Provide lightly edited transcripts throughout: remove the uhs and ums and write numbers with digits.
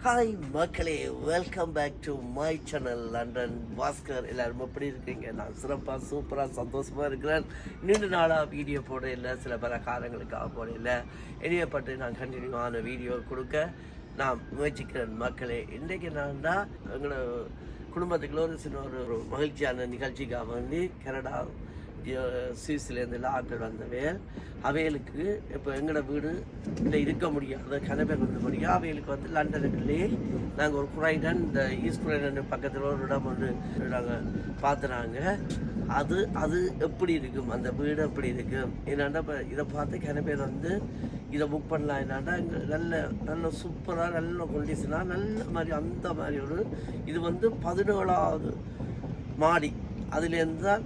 Hi மக்களே, welcome back to my channel London Bhaskar. எல்லாரும் எப்படி இருக்கீங்க? நான் சிறப்பாக சூப்பராக சந்தோஷமாக இருக்கிறேன். நீண்ட நாளாக வீடியோ போட இல்லை, சில பல காரணங்களுக்காக போட இல்லை. இனியப்பட்டு நான் கண்டினியூவான வீடியோ கொடுக்க நான் முயற்சிக்கிறேன். மக்களே, இன்றைக்கு நான் தான் எங்களோட குடும்பத்துக்குள்ள ஒரு சின்ன ஒரு மகிழ்ச்சியான நிகழ்ச்சிக்காக வந்து கனடா சுவிஸ்லேருந்து ஆட்கள் வந்தவையல் அவைகளுக்கு இப்போ எங்களோட வீடு இல்லை இருக்க முடியாத கனபேர் வந்த முடியும். அவைகளுக்கு வந்து லண்டனுக்குள்ளேயே நாங்கள் ஒரு குரைடன், இந்த ஈஸ்ட் குரைடன் பக்கத்தில் ஒரு இடம் ஒன்று நாங்கள் பார்த்துனாங்க. அது எப்படி இருக்கும், அந்த வீடு எப்படி இருக்கும் என்னாண்டா இப்போ இதை பார்த்து கனபேர் வந்து இதை புக் பண்ணலாம். என்னாண்டா இங்கே நல்ல சூப்பராக நல்ல கண்டிஷனாக நல்ல மாதிரி அந்த மாதிரி ஒரு இது வந்து 17வது மாடி அதுலேருந்து தான்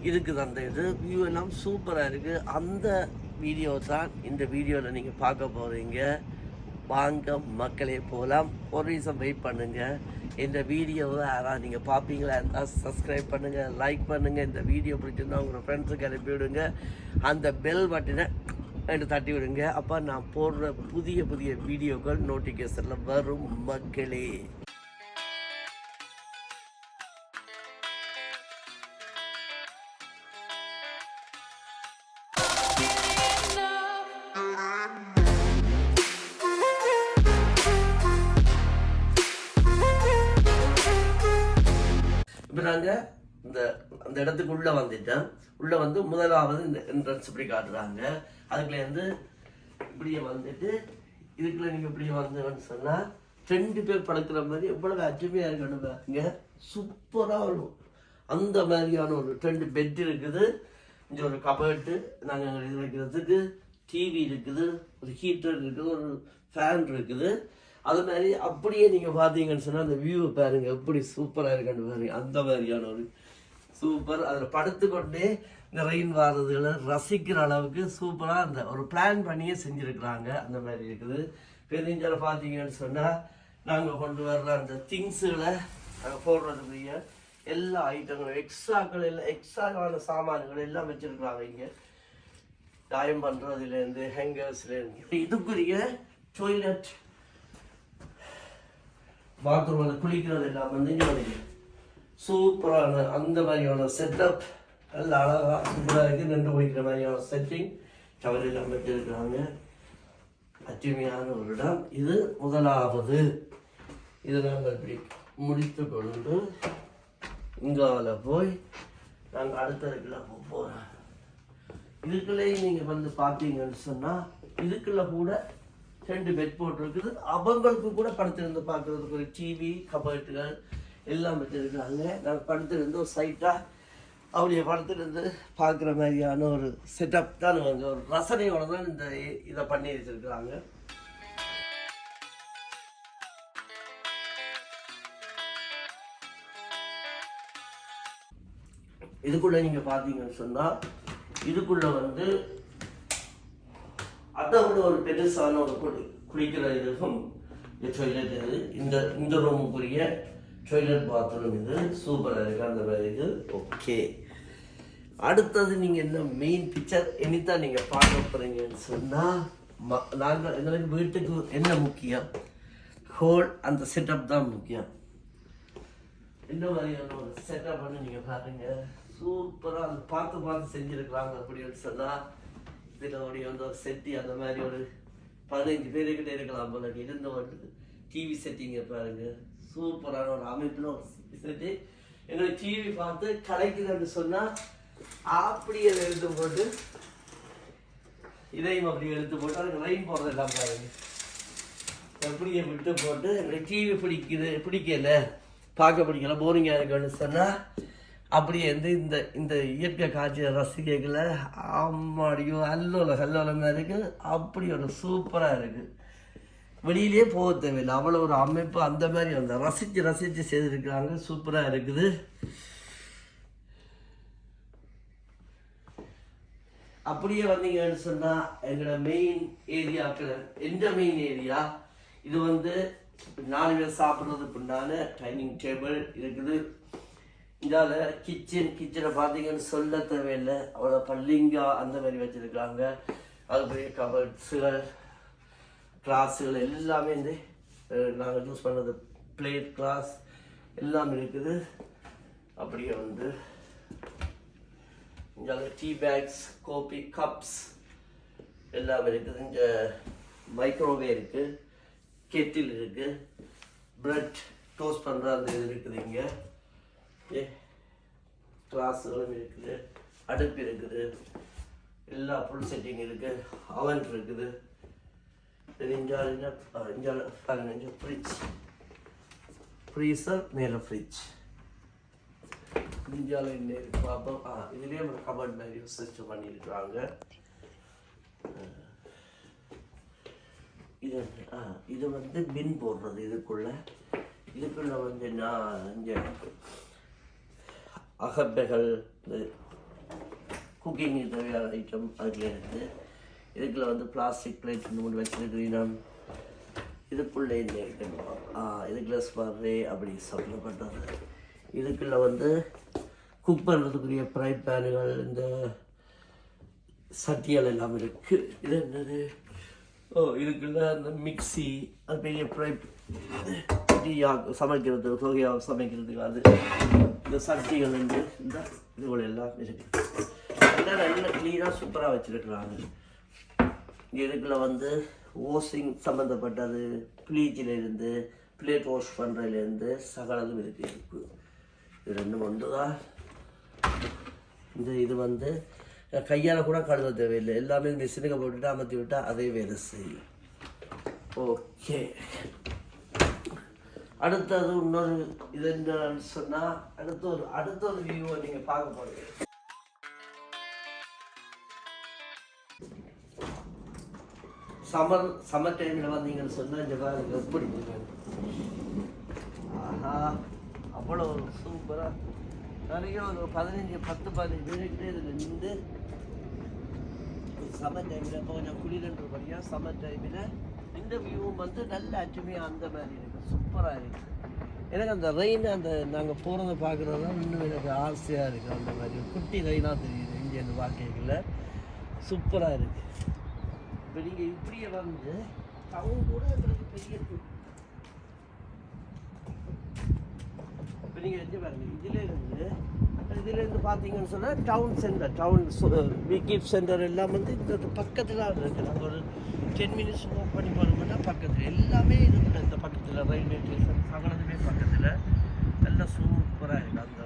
இருக்குது. அந்த இது வியூ எல்லாம் சூப்பராக இருக்குது. அந்த வீடியோ தான் இந்த வீடியோவில் நீங்கள் பார்க்க போகிறீங்க. வாங்க மக்களே போகலாம். ஒரு நிமிஷம் வெயிட் பண்ணுங்கள். இந்த வீடியோவை யாராவது நீங்கள் பார்ப்பீங்களா இருந்தால் சப்ஸ்கிரைப் பண்ணுங்கள், லைக் பண்ணுங்கள். இந்த வீடியோ பிடிச்சிருந்தா உங்கள் ஃப்ரெண்ட்ஸுக்கு அனுப்பி விடுங்க. அந்த பெல் பட்டனை என்று தட்டி விடுங்க. அப்போ நான் போடுற புதிய வீடியோக்கள் நோட்டிஃபிகேஷனில் வரும் மக்களே. இப்போ நாங்கள் அந்த இடத்துக்கு உள்ளே வந்துட்டோம். உள்ளே வந்து முதலாவது இந்த என்ட்ரன்ஸ் இப்படி காட்டுறாங்க. அதுக்குள்ளேருந்து இப்படியே வந்துட்டு இதுக்குள்ள நீங்கள் இப்படியே வந்தோன்னு சொன்னால் 2 பேர் படுக்கிற மாதிரி எவ்வளவு அருமையாக இருக்கணும் பாருங்க. சூப்பராக வரும். அந்த மாதிரியான ஒரு 2 பெட் இருக்குது. இங்கே ஒரு கபர்ட்டு நாங்கள் இது வைக்கிறதுக்கு, டிவி இருக்குது, ஒரு ஹீட்டர் இருக்குது, ஒரு ஃபேன் இருக்குது. அது மாதிரி அப்படியே நீங்கள் பார்த்தீங்கன்னு சொன்னால் அந்த வியூவை பாருங்கள் எப்படி சூப்பராக இருக்குன்னு பாருங்க. அந்த மாதிரியான ஒரு சூப்பர். அதில் படுத்துக்கொண்டே இந்த ரெயின் வாரதுகளை ரசிக்கிற அளவுக்கு சூப்பராக அந்த ஒரு பிளான் பண்ணியே செஞ்சுருக்குறாங்க. அந்த மாதிரி இருக்குது. பெருஞ்சால பார்த்தீங்கன்னு சொன்னால் நாங்கள் கொண்டு வர்ற அந்த திங்ஸுகளை நாங்கள் போடுறதுக்குரிய எல்லா ஐட்டங்களும் எக்ஸ்ட்ராவான சாமான்கள் எல்லாம் வச்சுருக்குறாங்க. இங்கே டைம் பண்ணுறதுலேருந்து ஹேங்கர்ஸ்லேருந்து இதுக்குரிய டாய்லெட், பாத்ரூமில் குளிக்கிறது எல்லாம் வந்து இங்கே சூப்பரான அந்த மாதிரியான செட்டப் நல்லா அழகாக சூப்பராக இருக்குது. நின்று குளிக்கிற மாதிரியான செட்டிங் டவர் எல்லாம் வச்சுருக்கிறாங்க. அருமையான ஒரு இடம். இது முதலாவது. இதை நாங்கள் இப்படி முடித்து கொண்டு இங்கால போய் நாங்கள் அடுத்ததுக்குள்ள போகிறோம். இதுக்குள்ளேயே நீங்கள் வந்து பார்த்தீங்கன்னு சொன்னால் இதுக்குள்ள கூட 2 பெட் போட்டிருக்குது. அவங்களுக்கு கூட படுத்திருந்து பார்க்குறதுக்கு ஒரு டிவி, கபர்ட்டுகள் எல்லாம் வச்சுருக்காங்க. நாங்கள் படுத்திருந்து ஒரு சைட்டாக அப்படியே படுத்திருந்து பார்க்குற மாதிரியான ஒரு செட்டப் தான் வந்து ஒரு ரசனையோடு தான் இதை பண்ணி வச்சுருக்குறாங்க. இதுக்குள்ளே நீங்கள் பார்த்தீங்கன்னு சொன்னால் இதுக்குள்ளே வந்து அதை விட ஒரு பெருசான ஒரு குளிக்கிற இதுக்கும் டாய்லெட். இது இந்த ரூமுக்குரிய டாய்லெட் பாத்ரூம். இது சூப்பராக இருக்குது. அந்த மாதிரி இது ஓகே. அடுத்தது நீங்கள் என்ன மெயின் பிக்சர் இனித்தான் நீங்கள் பார்க்க போகிறீங்கன்னு சொன்னால் நாங்கள் எங்களுக்கு வீட்டுக்கு என்ன முக்கியம், ஹோல் அந்த செட்டப் தான் முக்கியம். இந்த மாதிரியான ஒரு செட்டப்னு நீங்கள் பாருங்கள். சூப்பராக அது பார்த்து செஞ்சுருக்குறாங்க. அப்படின்னு சொன்னால் இதில் அப்படியே வந்து ஒரு செட்டி அந்த மாதிரி ஒரு 15 பேருக்கிட்ட இருக்கலாம் போல இருந்த ஒரு டிவி செட்டிங்கை பாருங்க. சூப்பரான ஒரு அமைப்பில் ஒரு செட்டி. எங்களுக்கு டிவி பார்த்து கிடைக்குதுன்னு சொன்னால் அப்படியே எடுத்து போட்டு இதையும் அப்படி எடுத்து போட்டு அதுக்கு லைன் போடுறது எல்லாம் பாருங்க. அப்படியே விட்டு போட்டு எங்களுக்கு டிவி பிடிக்கல, பார்க்க பிடிக்கல, போரிங்காக இருக்குன்னு சொன்னால் அப்படியே வந்து இந்த இயற்கை காட்சியை ரசிக்கல ஆமாடியோ ஹல்லோல மாதிரி இருக்குது. அப்படி ஒரு சூப்பராக இருக்குது. வெளியிலே போக தேவையில்லை. அவ்வளோ ஒரு அமைப்பு அந்த மாதிரி அந்த ரசித்து செய்திருக்கிறாங்க. சூப்பராக இருக்குது. அப்படியே வந்தீங்கன்னு சொன்னால் எங்களோட மெயின் ஏரியாக்கள் எந்த மெயின் ஏரியா இது வந்து 4 பேர் சாப்பிட்றதுக்கு உண்டான டைனிங் டேபிள் இருக்குது. இதால் கிச்சனை பார்த்தீங்கன்னு சொல்ல தேவையில்லை. அவ்வளோ பல்லிங்கா அந்த மாதிரி வச்சுருக்காங்க. அது பெரிய கபர்ட்ஸுகள், கிளாஸுகள் எல்லாமே இந்த நாங்கள் யூஸ் பண்ணது பிளேட் கிளாஸ் எல்லாம் இருக்குது. அப்படியே வந்து இங்கே டீ பேக்ஸ், காபி கப்ஸ் எல்லாம் இருக்குது. இங்கே மைக்ரோவேவ் இருக்குது, கெட்டில் இருக்குது, பிரெட் டோஸ்ட் பண்ணுற அந்த இது இருக்குது. இங்கே கிளாஸுகளும் இருக்குது, அடுப்பு இருக்குது, எல்லா ஃபுல் செட்டிங் இருக்குது, அவன் இருக்குது. இங்கே ஃப்ரிட்ஜ், ஃப்ரீசர், மேலே ஃப்ரிட்ஜ். இந்தியாவில் என்ன இருக்கு பார்ப்போம். இதுலேயே ஒரு கபர்ட் மாதிரி யூஸ் பண்ணியிருக்கிறாங்க. இது வந்து பின் போடுறது. இதுக்குள்ள வந்து நான் இங்கே அகப்பைகள், குக்கிங் தேவையான ஐட்டம் அதில் இருக்குது. இதுக்குள்ள வந்து பிளாஸ்டிக் பிளேட் மூணு வச்சுருக்கிறீங்க. இதுக்குள்ளே என்ன இருக்குன்னு இதுக்குள்ள ஸ்பர்ரே அப்படி சொல்லப்பட்டது. இதுக்குள்ள வந்து குக் பண்ணுறதுக்குரிய ஃப்ரை பேனுகள், இந்த சட்டிகள் எல்லாம் இருக்குது. இது என்னது? இதுக்குள்ள அந்த மிக்சி, அது பெரிய ஃப்ரை சமைக்கிறது, தொகையாக சமைக்கிறதுக்கு அது இந்த சட்டிகள் வந்து இந்த இதுகள் எல்லாம் இருக்குது. எல்லாம் நல்லா க்ளீனாக சூப்பராக வச்சுருக்குறாங்க. இதுக்குள்ள வந்து வாஷிங் சம்மந்தப்பட்டது, ப்ளீச்சிலேருந்து பிளேட் வாஷ் பண்ணுறதுலேருந்து சகலதும் இருக்குது. இது ரெண்டும் ஒன்று தான். இது வந்து கையால் கூட கழுவ தேவையில்லை, எல்லாமே மிஷினுக்கு போட்டுட்டு அமர்த்தி விட்டால் அதே வேலை செய்யும். ஓகே, அடுத்தது இன்னொரு இது என்னன்னு சொன்னால் அடுத்த ஒரு வியூவை நீங்கள் பார்க்க போகிறீங்க. சம்மர் டைமில் வந்தீங்கன்னு சொன்னால் இந்த பாருங்க எப்படி அவ்வளோ சூப்பராக நிறைய ஒரு 10-15 மினிட்டு இதில் நின்று சம்மர் டைமில் இப்போ கொஞ்சம் குளிர்ன்றபடியாக சம்மர் டைமில் இந்த வியூவும் வந்து நல்ல அற்றுமையாக அந்த மாதிரி இருக்குது, சூப்பராக இருக்குது. எனக்கு அந்த ரெயின் அந்த நாங்கள் போகிறத பார்க்குறது தான் இன்னும் எனக்கு ஆசையாக இருக்குது. அந்த மாதிரி குட்டி ரெயினாக தெரியுது இங்கேருந்து பார்க்கல, சூப்பராக இருக்குது. இப்போ நீங்கள் இப்படியே வந்து டவுன் கூட எங்களுக்கு பெரிய இப்போ நீங்கள் எப்படி பாருங்கள், இதுலேருந்து பார்த்தீங்கன்னு சொன்னால் டவுன் பிகிப் சென்டர் எல்லாம் வந்து இந்த பக்கத்தில் இருக்குது. நாங்கள் ஒரு 10 மினிட்ஸ் மூவ் பண்ணி போனோம்னா பக்கத்தில் எல்லாமே இருக்குது. இந்த பக்கத்தில் ரயில்வே ஸ்டேஷன் சகலதுமே பக்கத்தில் நல்லா சூப்பராக இருக்குது. அந்த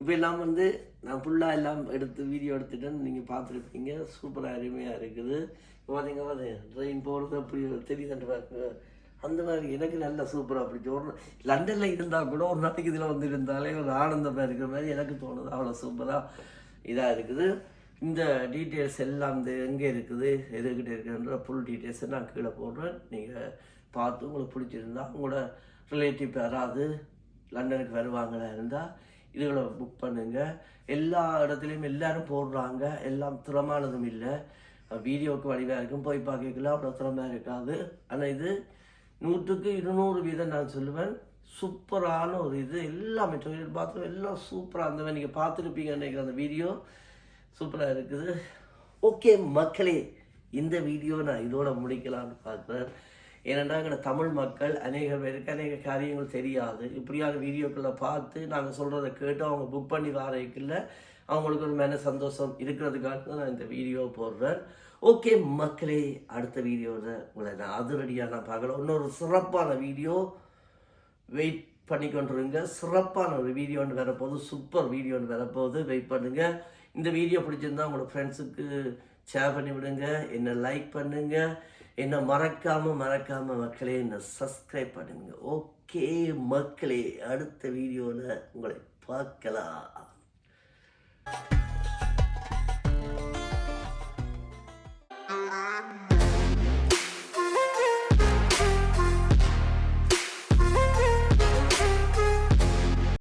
இப்போ எல்லாம் வந்து நான் ஃபுல்லாக எல்லாம் எடுத்து வீடியோ எடுத்துட்டேன்னு நீங்கள் பார்த்துருப்பீங்க. சூப்பராக அருமையாக இருக்குது. இப்போ பார்த்தீங்கன்னா ட்ரெயின் போகிறது அப்படி தெரியுதுன்னு பார்க்குங்க. அந்த மாதிரி எனக்கு நல்ல சூப்பராக அப்படி ஒரு லண்டனில் இருந்தால் கூட ஒரு நாளைக்கு இதில் வந்து இருந்தாலே ஒரு ஆனந்தமாக இருக்கிற மாதிரி எனக்கு தோணுது. அவ்வளோ சூப்பராக இதாக இருக்குது. இந்த டீட்டெயில்ஸ் எல்லாம் இந்த எங்கே இருக்குது எதுக்கிட்ட இருக்குன்ற ஃபுல் டீட்டெயில்ஸை நான் கீழே போடுறேன். நீங்கள் பார்த்து உங்களுக்கு பிடிச்சிருந்தா உங்களோட ரிலேட்டிவ் யாராவது லண்டனுக்கு வருவாங்களா இருந்தால் இதுகளை புக் பண்ணுங்கள். எல்லா இடத்துலையும் எல்லோரும் போடுறாங்க. எல்லாம் திறமானதும் இல்லை. வீடியோவுக்கு வடிவாக இருக்கும், போய் பார்க்கலாம் அவ்வளோ திறமையாக இருக்காது. ஆனால் இது 100க்கு 200% நான் சொல்லுவேன். சூப்பரான ஒரு இது. எல்லாமே டொய்லெட் பாத்ரூம் எல்லாம் சூப்பராக அந்த மாதிரி நீங்கள் பார்த்துருப்பீங்க நினைக்கிற அந்த வீடியோ சூப்பராக இருக்குது. ஓகே மக்களே, இந்த வீடியோ நான் இதோட முடிக்கலான்னு பார்க்குறேன். ஏனென்றால் எங்களோட தமிழ் மக்கள் அநேக பேருக்கு அநேக காரியங்கள் தெரியாது. இப்படியான வீடியோக்களை பார்த்து நாங்கள் சொல்கிறத கேட்டு அவங்க புக் பண்ணி வரைக்குள்ள அவங்களுக்கு ஒரு மேலே சந்தோஷம் இருக்கிறதுக்காக தான் நான் இந்த வீடியோ போடுறேன். ஓகே மக்களே, அடுத்த வீடியோவில் உங்களை நான் அதிரடியாக நான் பார்க்கலாம். இன்னொரு சிறப்பான வீடியோ வெயிட் பண்ணிக்கொண்டிருங்க. சிறப்பான ஒரு வீடியோன்னு வரப்போகுது, சூப்பர் வீடியோன்னு வரப்போகுது. வெயிட் பண்ணுங்கள். இந்த வீடியோ பிடிச்சிருந்தா உங்களோட ஃப்ரெண்ட்ஸுக்கு ஷேர் பண்ணி விடுங்க. என்னை லைக் பண்ணுங்கள். என்னை மறக்காமல் மக்களே என்னை சப்ஸ்கிரைப் பண்ணுங்க. ஓகே மக்களே, அடுத்த வீடியோவில் உங்களை பார்க்கலாம்.